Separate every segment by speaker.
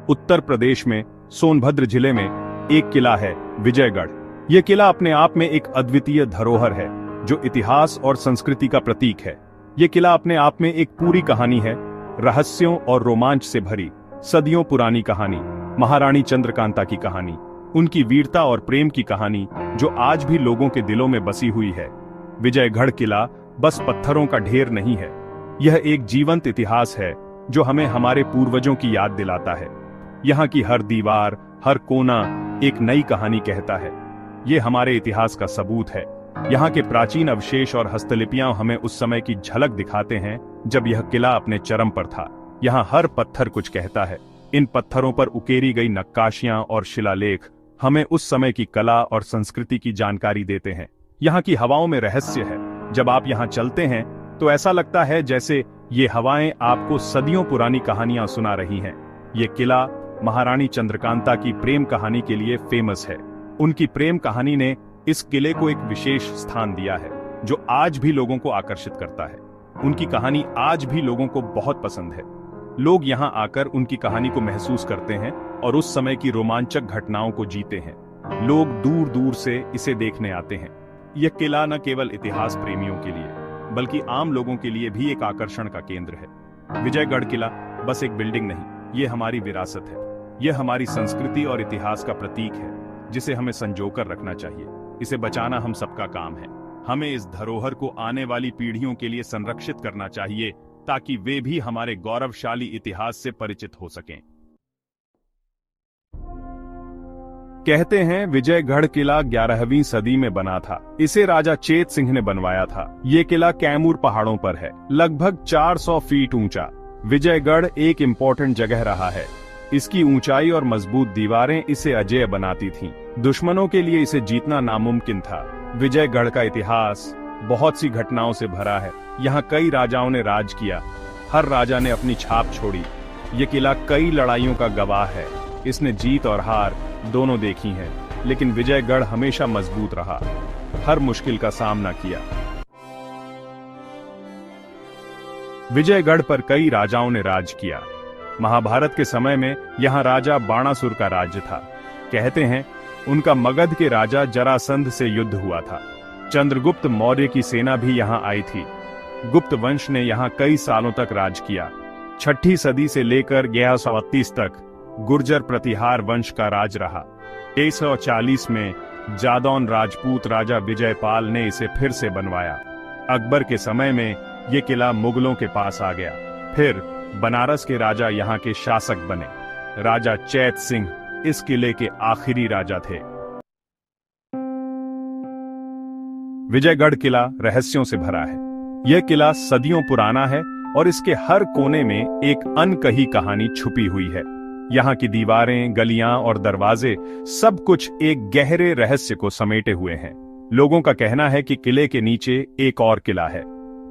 Speaker 1: उत्तर प्रदेश में सोनभद्र जिले में एक किला है, विजयगढ़। यह किला अपने आप में एक अद्वितीय धरोहर है जो इतिहास और संस्कृति का प्रतीक है। यह किला अपने आप में एक पूरी कहानी है, रहस्यों और रोमांच से भरी, सदियों पुरानी कहानी, महारानी चंद्रकांता की कहानी, उनकी वीरता और प्रेम की कहानी जो आज भी लोगों के दिलों में बसी हुई है। विजयगढ़ किला बस पत्थरों का ढेर नहीं है, यह एक जीवंत इतिहास है जो हमें हमारे पूर्वजों की याद दिलाता है। यहाँ की हर दीवार, हर कोना एक नई कहानी कहता है। ये हमारे इतिहास का सबूत है। यहाँ के प्राचीन अवशेष और हस्तलिपियां हमें उस समय की झलक दिखाते हैं जब यह किला अपने चरम पर था। यहाँ हर पत्थर कुछ कहता है। इन पत्थरों पर उकेरी गई नक्काशियां और शिलालेख हमें उस समय की कला और संस्कृति की जानकारी देते हैं। यहाँ की हवाओं में रहस्य है। जब आप यहाँ चलते हैं तो ऐसा लगता है जैसे ये हवाएं आपको सदियों पुरानी कहानियां सुना रही हैं। ये किला महारानी चंद्रकांता की प्रेम कहानी के लिए फेमस है। उनकी प्रेम कहानी ने इस किले को एक विशेष स्थान दिया है जो आज भी लोगों को आकर्षित करता है। उनकी कहानी आज भी लोगों को बहुत पसंद है। लोग यहाँ आकर उनकी कहानी को महसूस करते हैं और उस समय की रोमांचक घटनाओं को जीते हैं। लोग दूर दूर से इसे देखने आते हैं। यह किला न केवल इतिहास प्रेमियों के लिए बल्कि आम लोगों के लिए भी एक आकर्षण का केंद्र है। विजयगढ़ किला बस एक बिल्डिंग नहीं, ये हमारी विरासत है। यह हमारी संस्कृति और इतिहास का प्रतीक है जिसे हमें संजोकर रखना चाहिए। इसे बचाना हम सबका काम है। हमें इस धरोहर को आने वाली पीढ़ियों के लिए संरक्षित करना चाहिए ताकि वे भी हमारे गौरवशाली इतिहास से परिचित हो सकें। कहते हैं विजयगढ़ किला 11वीं सदी में बना था। इसे राजा चेत सिंह ने बनवाया था। ये किला कैमूर पहाड़ों पर है, लगभग 400 फीट ऊंचा। विजयगढ़ एक इम्पोर्टेंट जगह रहा है। इसकी ऊंचाई और मजबूत दीवारें इसे अजेय बनाती थीं। दुश्मनों के लिए इसे जीतना नामुमकिन था। विजयगढ़ का इतिहास बहुत सी घटनाओं से भरा है। यहाँ कई राजाओं ने राज किया। हर राजा ने अपनी छाप छोड़ी। ये किला कई लड़ाइयों का गवाह है। इसने जीत और हार दोनों देखी हैं, लेकिन विजयगढ़ हमेशा मजबूत रहा, हर मुश्किल का सामना किया। विजयगढ़ पर कई राजाओं ने राज किया। महाभारत के समय में यहाँ राजा बाणासुर का राज्य था। कहते हैं उनका मगध के राजा जरासंध से युद्ध हुआ था। चंद्रगुप्त मौर्य की सेना भी यहाँ आई थी। गुप्त वंश ने यहाँ कई सालों तक राज किया। 6ठी सदी से लेकर 1138 तक गुर्जर प्रतिहार वंश का राज रहा। 1340 में जादौन राजपूत राजा विजयपाल ने इसे फिर से बनवाया। अकबर के समय में ये किला मुगलों के पास आ गया। फिर बनारस के राजा यहाँ के शासक बने। राजा चैत सिंह इस किले के आखिरी राजा थे। विजयगढ़ किला रहस्यों से भरा है। यह किला सदियों पुराना है और इसके हर कोने में एक अनकही कहानी छुपी हुई है। यहाँ की दीवारें, गलियां और दरवाजे सब कुछ एक गहरे रहस्य को समेटे हुए हैं। लोगों का कहना है कि किले के नीचे एक और किला है।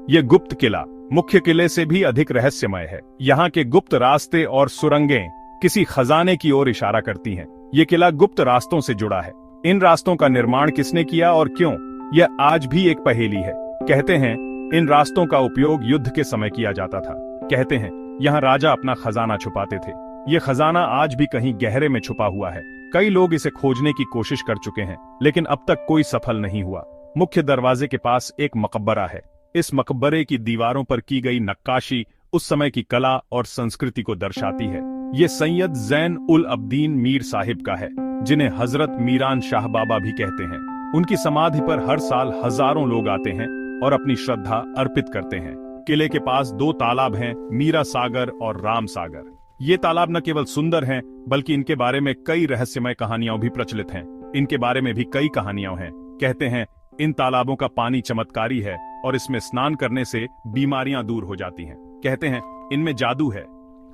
Speaker 1: यह गुप्त किला मुख्य किले से भी अधिक रहस्यमय है। यहाँ के गुप्त रास्ते और सुरंगें किसी खजाने की ओर इशारा करती हैं। यह किला गुप्त रास्तों से जुड़ा है। इन रास्तों का निर्माण किसने किया और क्यों, यह आज भी एक पहेली है। कहते हैं इन रास्तों का उपयोग युद्ध के समय किया जाता था। कहते हैं यहाँ राजा अपना खजाना छुपाते थे। ये खजाना आज भी कहीं गहरे में छुपा हुआ है। कई लोग इसे खोजने की कोशिश कर चुके हैं, लेकिन अब तक कोई सफल नहीं हुआ। मुख्य दरवाजे के पास एक मकबरा है। इस मकबरे की दीवारों पर की गई नक्काशी उस समय की कला और संस्कृति को दर्शाती है। ये सैयद जैन उल अब्दीन मीर साहिब का है, जिन्हें हजरत मीरान शाह बाबा भी कहते हैं। उनकी समाधि पर हर साल हजारों लोग आते हैं और अपनी श्रद्धा अर्पित करते हैं। किले के पास 2 तालाब हैं, मीरा सागर और राम सागर। ये तालाब न केवल सुंदर हैं, बल्कि इनके बारे में कई रहस्यमय कहानियां भी प्रचलित हैं। इनके बारे में भी कई कहानियां हैं। कहते हैं इन तालाबों का पानी चमत्कारी है और इसमें स्नान करने से बीमारियां दूर हो जाती हैं। कहते हैं इनमें जादू है।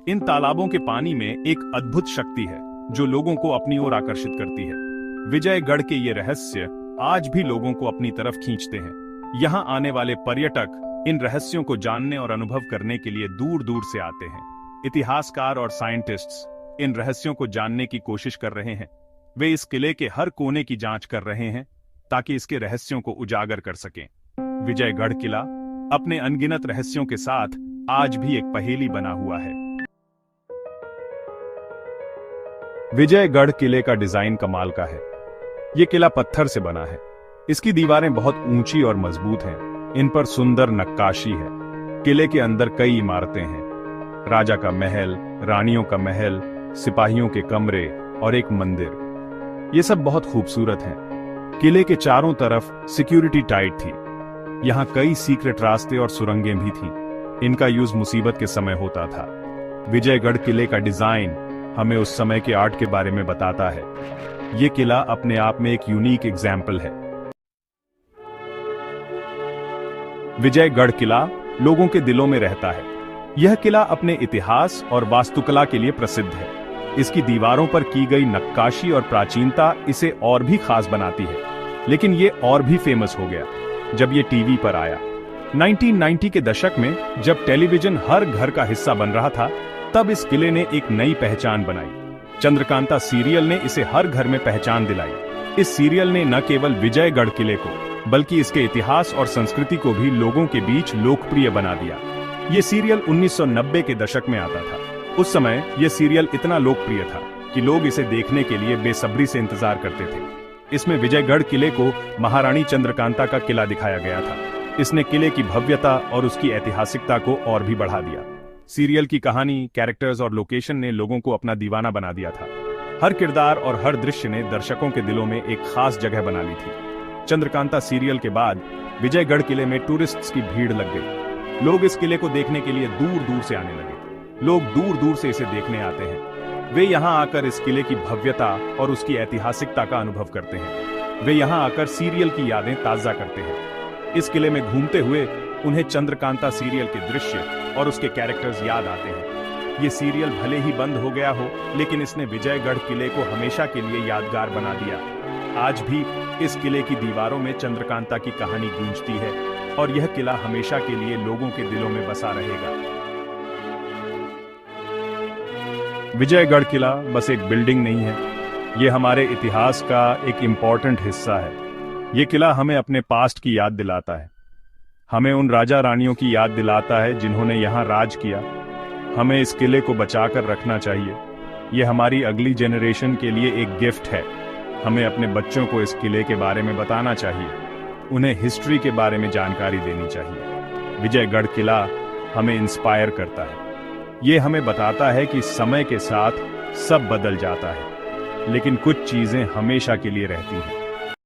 Speaker 1: इन तालाबों के पानी में एक अद्भुत शक्ति है जो लोगों को अपनी ओर आकर्षित करती है। विजयगढ़ के ये रहस्य आज भी लोगों को अपनी तरफ खींचते हैं। यहाँ आने वाले पर्यटक इन रहस्यों को जानने और अनुभव करने के लिए दूर दूर से आते हैं। इतिहासकार और साइंटिस्ट्स इन रहस्यों को जानने की कोशिश कर रहे हैं। वे इस किले के हर कोने की जांच कर रहे हैं ताकि इसके रहस्यों को उजागर कर सकें। विजयगढ़ किला अपने अनगिनत रहस्यों के साथ आज भी एक पहेली बना हुआ है। विजयगढ़ किले का डिजाइन कमाल का है। ये किला पत्थर से बना है। इसकी दीवारें बहुत ऊंची और मजबूत हैं। इन पर सुंदर नक्काशी है। किले के अंदर कई इमारतें हैं। राजा का महल, रानियों का महल, सिपाहियों के कमरे और एक मंदिर। ये सब बहुत खूबसूरत हैं। किले के चारों तरफ सिक्योरिटी टाइट थी। यहाँ कई सीक्रेट रास्ते और सुरंगें भी थीं। इनका यूज मुसीबत के समय होता था। विजयगढ़ किले का डिजाइन हमें उस समय के आर्ट के बारे में बताता है। ये किला अपने आप में एक यूनिक एग्जाम्पल है। विजयगढ़ किला लोगों के दिलों में रहता है। यह किला अपने इतिहास और वास्तुकला के लिए प्रसिद्ध है। इसकी दीवारों पर की गई नक्काशी और प्राचीनता इसे और भी खास बनाती है। लेकिन ये और भी फेमस हो गया जब ये टीवी पर आया। 1990 के दशक में जब टेलीविजन हर घर का हिस्सा बन रहा था, तब इस किले ने एक नई पहचान बनाई। चंद्रकांता सीरियल ने इसे हर घर में पहचान दिलाई। इस सीरियल ने न केवल विजयगढ़ किले को बल्कि इसके इतिहास और संस्कृति को भी लोगों के बीच लोकप्रिय बना दिया। ये सीरियल 1990 के दशक में आता था। उस समय यह सीरियल इतना लोकप्रिय था कि लोग इसे देखने के लिए बेसब्री से इंतजार करते थे। इसमें विजयगढ़ किले को महारानी चंद्रकांता का किला दिखाया गया था। इसने किले की भव्यता और उसकी ऐतिहासिकता को और भी बढ़ा दिया। सीरियल की कहानी, कैरेक्टर्स और लोकेशन ने लोगों को अपना दीवाना बना दिया था। हर किरदार और हर दृश्य ने दर्शकों के दिलों में एक खास जगह बना ली थी। चंद्रकांता सीरियल के बाद विजयगढ़ किले में टूरिस्ट्स की भीड़ लग गई। लोग इस किले को देखने के लिए दूर दूर से आने लगे। लोग दूर दूर से इसे देखने आते हैं। वे यहाँ आकर इस किले की भव्यता और उसकी ऐतिहासिकता का अनुभव करते हैं। वे यहाँ आकर सीरियल की यादें ताजा करते हैं। इस किले में घूमते हुए उन्हें चंद्रकांता सीरियल के दृश्य और उसके कैरेक्टर्स याद आते हैं। ये सीरियल भले ही बंद हो गया हो, लेकिन इसने विजयगढ़ किले को हमेशा के लिए यादगार बना दिया। आज भी इस किले की दीवारों में चंद्रकांता की कहानी गूंजती है और यह किला हमेशा के लिए लोगों के दिलों में बसा रहेगा। विजयगढ़ किला बस एक बिल्डिंग नहीं है, ये हमारे इतिहास का एक इम्पॉर्टेंट हिस्सा है। ये किला हमें अपने पास्ट की याद दिलाता है। हमें उन राजा रानियों की याद दिलाता है जिन्होंने यहाँ राज किया। हमें इस किले को बचाकर रखना चाहिए। ये हमारी अगली जनरेशन के लिए एक गिफ्ट है। हमें अपने बच्चों को इस किले के बारे में बताना चाहिए। उन्हें हिस्ट्री के बारे में जानकारी देनी चाहिए। विजयगढ़ किला हमें इंस्पायर करता है। ये हमें बताता है कि समय के साथ सब बदल जाता है, लेकिन कुछ चीजें हमेशा के लिए रहती हैं।